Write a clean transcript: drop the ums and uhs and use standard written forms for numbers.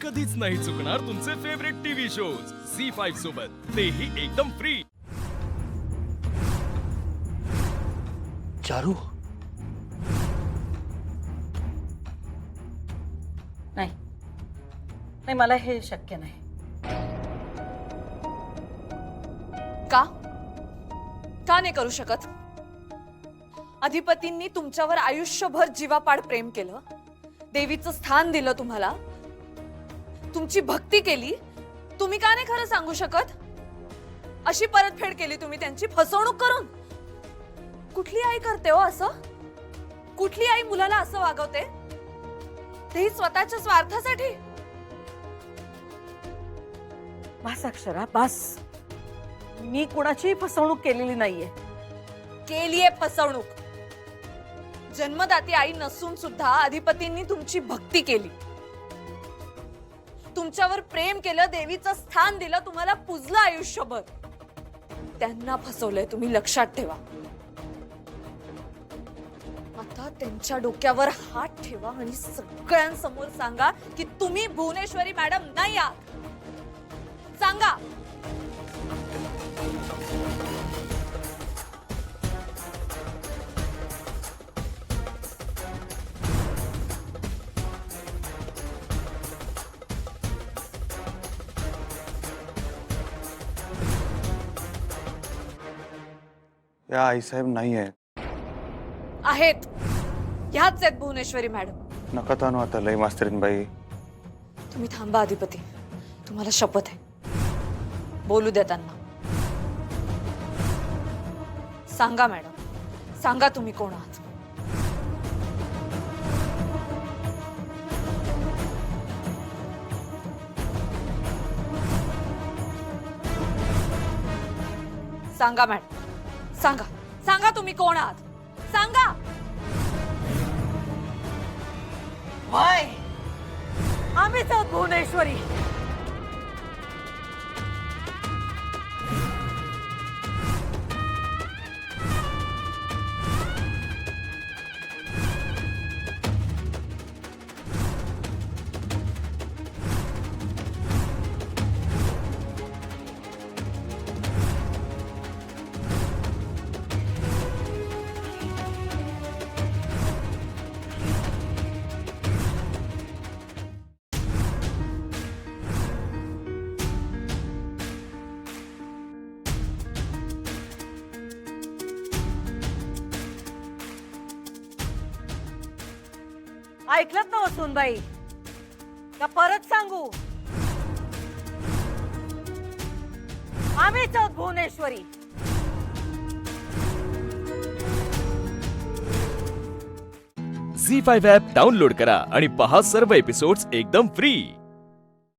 कधीच नाही चुकणार तुमचे फेवरेट टीव्ही शोज झी5 सोबत, तेही एकदम फ्री। चारू नाही नाही, मला हे शक्य नाही। का का नाही करू शकत? अधिपतींनी तुमच्यावर आयुष्यभर जीवापाड प्रेम केलं, देवीचं स्थान दिलं तुम्हाला, तुमची भक्ती केली, तुम्ही का नाही खरं सांगू शकत? अशी परतफेड केली तुम्ही त्यांची, फसवणूक करून। कुठली आई करते हो असं? कुठली आई मुलाला असं वागवते, तेही स्वतःच्या स्वार्थासाठी? बस अक्षरा, बस। मी कुणाची फसवणूक केलेली नाहीये। केलीये फसवणूक। जन्मदाती आई नसून सुद्धा अधिपतींनी तुमची भक्ती केली, तुमच्यावर प्रेम केलं, देवीचं स्थान दिलं, तुम्हाला पूजलं आयुष्यभर। त्यांना फसवलंय तुम्ही, लक्षात ठेवा। आता त्यांच्या डोक्यावर हात ठेवा आणि सगळ्यांसमोर सांगा की तुम्ही भुवनेश्वरी मॅडम नाही आहात। सांगा। या आईसाहेब नाही आहे। आहेत, ह्याच आहेत भुवनेश्वरी मॅडम। नका ताणू आता लय मास्तरीन बाई। तुम्ही थांबा अधिपती, तुम्हाला शपथ आहे, बोलू द्या त्यांना। सांगा मॅडम, सांगा तुम्ही कोण आहात? सांगा मॅडम, सांगा, सांगा तुम्ही कोण आहात? सांगा। होय, आम्हीच आहोत भुवनेश्वरी। ऐकलत ना वसुनबाई? का परत सांगू? आम्हीच आहोत भुवनेश्वरी। झी5 ॲप डाउनलोड करा आणि पहा सर्व एपिसोड्स एकदम फ्री।